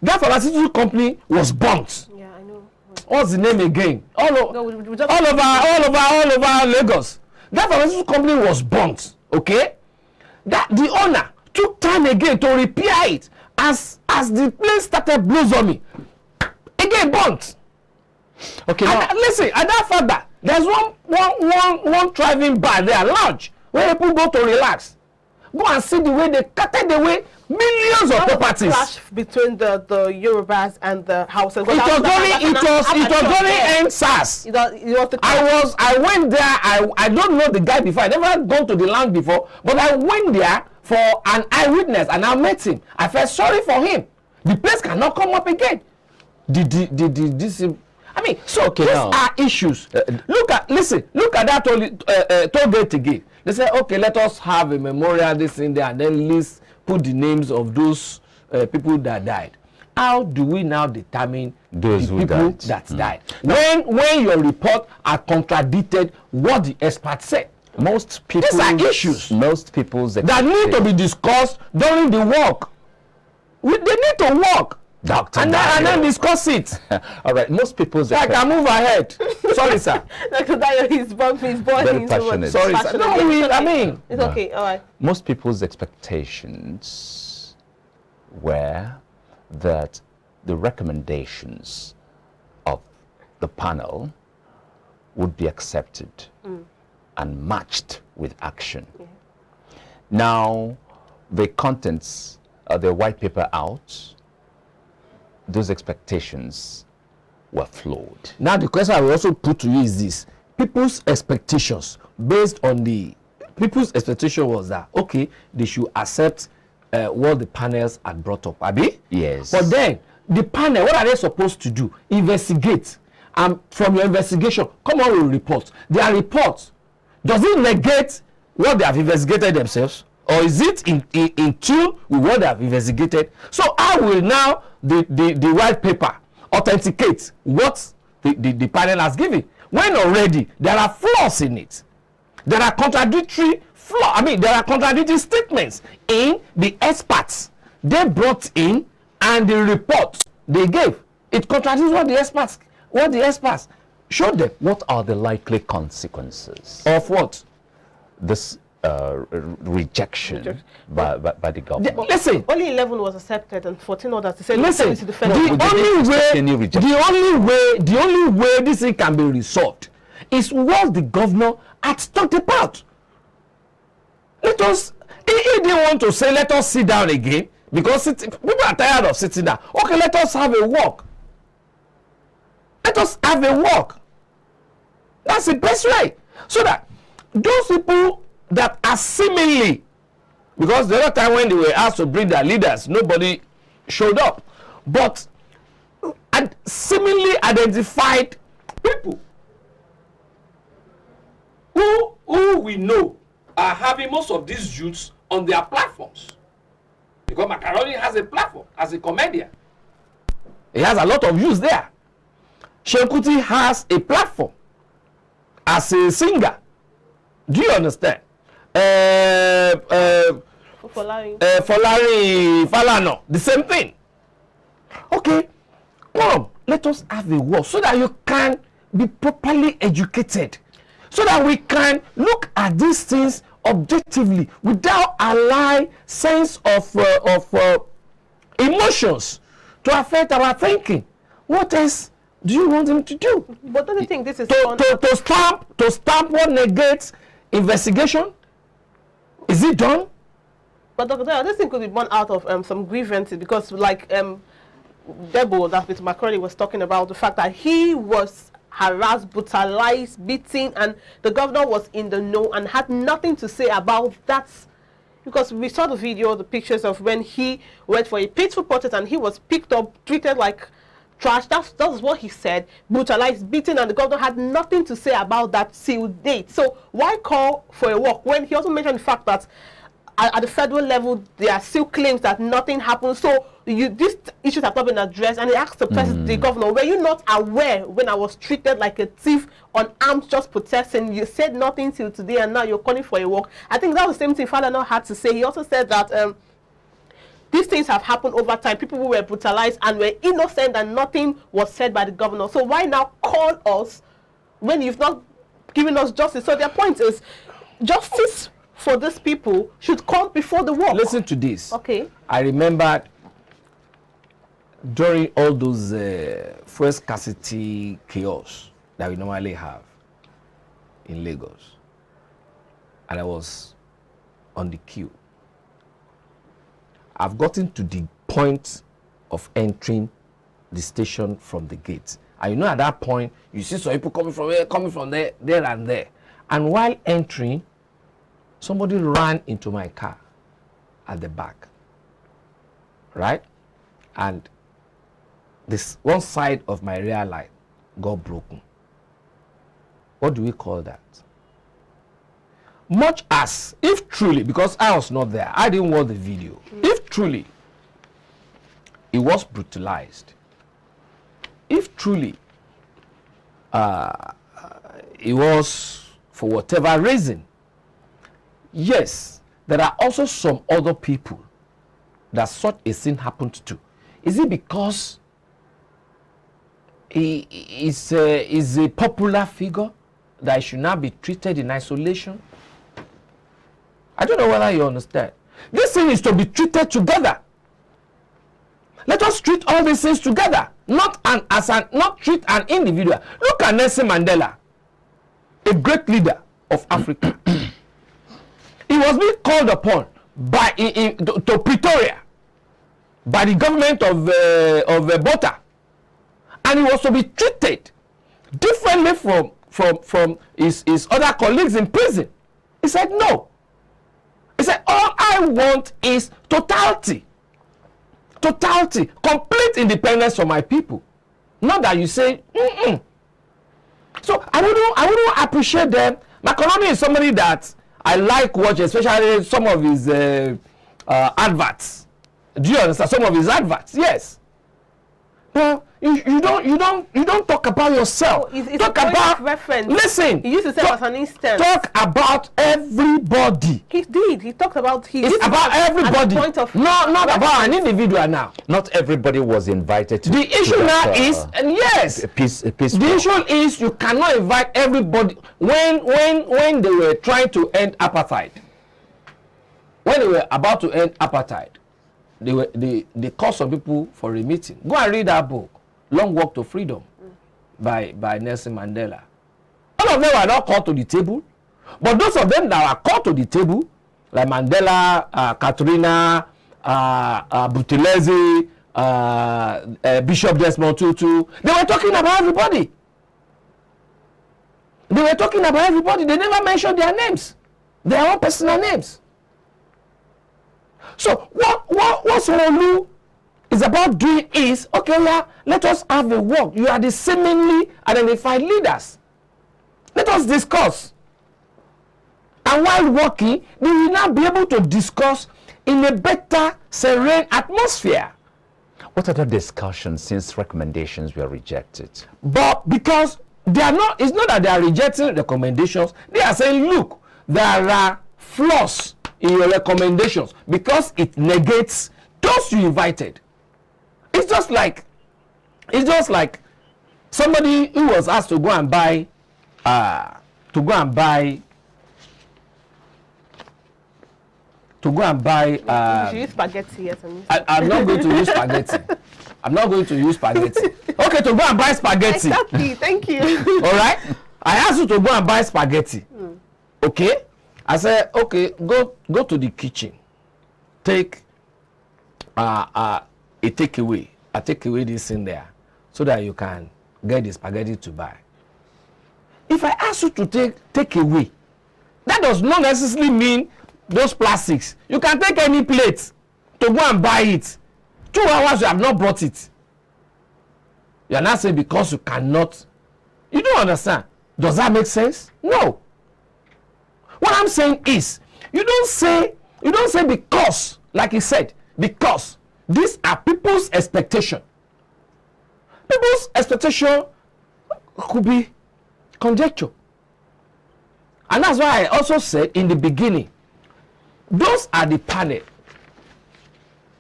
that pharmaceutical company was burnt. Yeah, I know. What's the name again? All over Lagos. That pharmaceutical company was burnt. Okay, that the owner took time again to repair it as the place started blossoming. Again burnt. Okay, now listen. At that further, there's one thriving bar there, lounge, where people go to relax. Go and see the way they cutted away millions of properties. Clash between the Yorubas and the Hausas. It was during NSAS. I went there. I don't know the guy before. I never gone to the land before, but I went there for an eyewitness, and I met him. I felt sorry for him. The place cannot come up again. I mean, so okay, these are issues. Look at that toll gate again. They say, okay, let us have a memorial this in there, and then put the names of those people that died. How do we now determine those people that died? When your report are contradicted what the experts said. Most people, these are issues. Most people's that need to be discussed during the work. They need to work. Doctor, and then discuss it. All right, most people's. I can move ahead. Sorry, sir. Dr. Dayo, he's born very passionate. Sorry, sir. No, I mean, it's okay. All right. Most people's expectations were that the recommendations of the panel would be accepted and matched with action. Yeah. Now, the contents of the white paper out. Those expectations were flawed. Now the question I will also put to you is this: people's expectations based on people's expectation was that okay, they should accept what the panels had brought up, Abi? Yes. But then the panel, what are they supposed to do? Investigate, and from your investigation, come on with a report. Their report, does it negate what they have investigated themselves? Or is it in tune with what they have investigated? So how will now the white paper authenticate what the panel has given? When already there are flaws in it. There are contradictory there are contradictory statements in the experts they brought in and the report they gave. It contradicts what the experts showed them. What are the likely consequences of what? This rejection by the government. Listen, only 11 was accepted and 14 others. Listen, the only way this thing can be resolved is what the governor had talked about. He didn't want to say let us sit down again because people are tired of sitting down. Okay, let us have a walk. Let us have a walk. That's the best way, so that those people that are seemingly, because the other time when they were asked to bring their leaders, nobody showed up, but and seemingly identified people who we know are having most of these youths on their platforms, because Macaroni has a platform as a comedian. He has a lot of youths there. Shekuti has a platform as a singer. Do you understand? Folari Falano, the same thing. Okay, come, let us have a walk so that you can be properly educated, so that we can look at these things objectively without allowing sense of emotions to affect our thinking. What else do you want them to do? But don't you think this is to stamp what negates investigation? Is it done? But Dr. this thing could be born out of some grievances, because like Debo, that Mr. Macaroni was talking about, the fact that he was harassed, brutalized, beaten, and the governor was in the know and had nothing to say about that. Because we saw the video, the pictures of when he went for a peaceful protest and he was picked up, treated like trash. That's what he said. Brutalized, beaten, and the governor had nothing to say about that till date. So why call for a walk when he also mentioned the fact that at the federal level there are still claims that nothing happened? So these issues have not been addressed, and he asked the president, the governor, were you not aware when I was treated like a thief unarmed just protesting? You said nothing till today, and now you're calling for a walk. I think that was the same thing Falana had to say. He also said that these things have happened over time. People who were brutalized and were innocent and nothing was said by the governor. So why now call us when you've not given us justice? So their point is justice for these people should come before the war. Listen to this. Okay. I remember during all those fuel scarcity chaos that we normally have in Lagos, and I was on the queue. I've gotten to the point of entering the station from the gate. And you know, at that point, you see some people coming from here, coming from there, there and there. And while entering, somebody ran into my car at the back, right? And this one side of my rear light got broken. What do we call that? Much as, if truly, because I was not there, I didn't watch the video. If truly it was brutalized, if truly it was for whatever reason, yes, there are also some other people that such a thing happened to. Is it because he is a popular figure that he should not be treated in isolation? I don't know whether you understand. This thing is to be treated together. Let us treat all these things together, not treat an individual. Look at Nelson Mandela, a great leader of Africa. He was being called upon by to Pretoria by the government of Botha, and he was to be treated differently from his other colleagues in prison. He said no. He said, all I want is totality, complete independence for my people. Not that you say, So I wouldn't appreciate them. Macaroni is somebody that I like watching, especially some of his adverts. Do you understand? Some of his adverts, yes. Well, you don't talk about yourself. It's talk a point about of reference. Listen. He used to say as an instance. Talk about everybody. He did. He talked about It's about everybody. Point of not about an individual now. Not everybody was invited to. The issue now is, and yes, the issue is you cannot invite everybody. When they were trying to end apartheid, when they were about to end apartheid, they called some people for a meeting. Go and read that book, Long Walk to Freedom, by Nelson Mandela. All of them were not called to the table, but those of them that were called to the table, like Mandela, Katrina, Buthelezi, Bishop Desmond Tutu, they were talking about everybody. They were talking about everybody. They never mentioned their names, their own personal names. So what Sanwo-Olu is about doing is, okay, yeah, let us have a walk. You are the seemingly identified leaders. Let us discuss. And while walking, we will now be able to discuss in a better, serene atmosphere. What other discussions since recommendations were rejected? But because they are not, it's not that they are rejecting recommendations. They are saying, look, there are flaws in your recommendations because it negates those you invited. It's just like somebody who was asked to go and buy you should use spaghetti. Yes, I'm not going to use spaghetti. I'm not going to use spaghetti. Okay, to go and buy spaghetti. Exactly. Thank you. All right. I asked you to go and buy spaghetti. Okay. I said, okay, go to the kitchen. Take a takeaway. I take away this in there so that you can get the spaghetti to buy. If I ask you to take away, that does not necessarily mean those plastics. You can take any plate to go and buy it. 2 hours you have not brought it. You are not saying because you cannot. You don't understand. Does that make sense? No. What I'm saying is, you don't say because, like he said, because these are people's expectation. People's expectation could be conjecture. And that's why I also said in the beginning, those are the panel.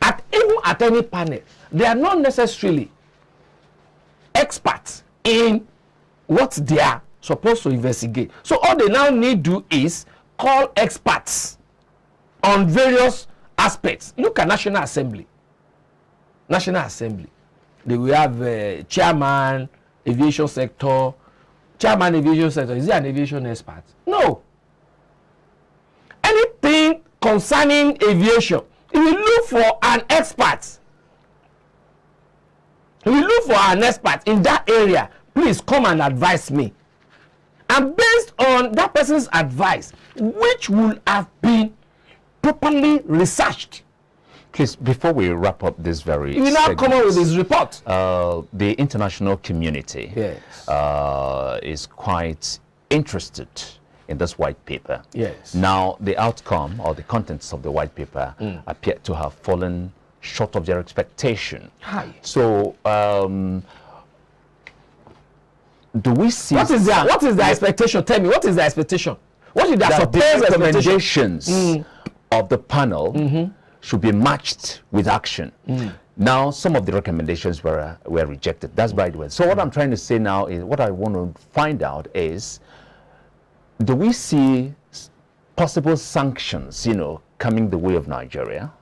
At even at any panel, they are not necessarily experts in what they are supposed to investigate. So all they now need to do is call experts on various aspects. Look at National Assembly. National Assembly. They will have chairman, aviation sector. Chairman, aviation sector. Is he an aviation expert? No. Anything concerning aviation, if you look for an expert, if you look for an expert in that area, please come and advise me. And based on that person's advice, which will have been properly researched. Please, before we wrap up this very you will now come up with this report. The international community Yes. is quite interested in this white paper. Yes. Now, the outcome or the contents of the white paper appear to have fallen short of their expectation. Hi. So, do we see... What is their expectation? Tell me, what is their expectation? What is their that the supposed recommendations of the panel should be matched with action? Now, some of the recommendations were rejected. That's by the way. So what I'm trying to say now is, what I want to find out is, do we see possible sanctions, coming the way of Nigeria,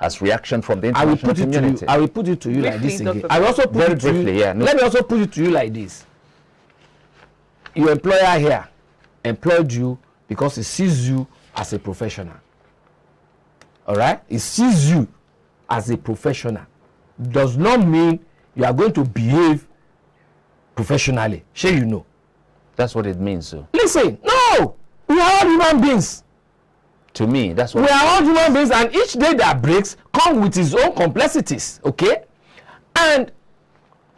as reaction from the international community? I will put it to you like this again. I will also put Very it to briefly, you. yeah. No. Let me also put it to you like this. Your employer here employed you because he sees you as a professional. All right? He sees you as a professional. Does not mean you are going to behave professionally. Sure, you know. That's what it means, so. Listen, no! We are all human beings. To me, that's what... We are all human beings, and each day that breaks comes with its own complexities, okay? And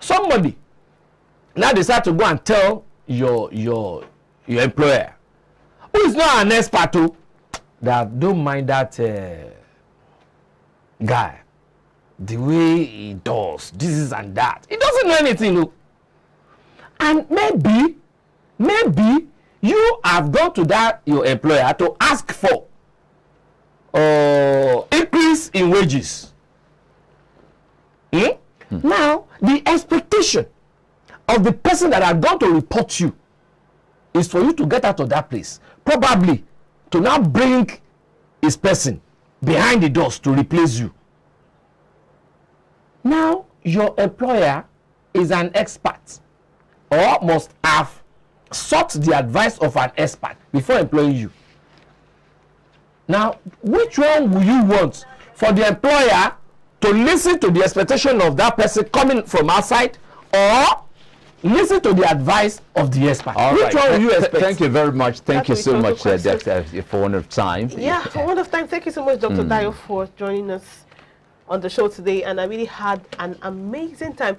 somebody now decide to go and tell your employer, who is not an expert, that don't mind that guy, the way he does this is and that. He doesn't know anything, no. And maybe you have gone to that your employer to ask for increase in wages. Now, the expectation of the person that are going to report you is for you to get out of that place, probably to now bring his person behind the doors to replace you. Now, your employer is an expert, or must have sought the advice of an expert before employing you. Now, which one will you want? For the employer to listen to the expectation of that person coming from outside, or listen to the advice of the expert? All which right. one will you expect? Thank you very much. Thank you That's so a much, question. Dr. for one of time. Yeah, for one of time. Thank you so much, Dr. Dayo, for joining us on the show today. And I really had an amazing time.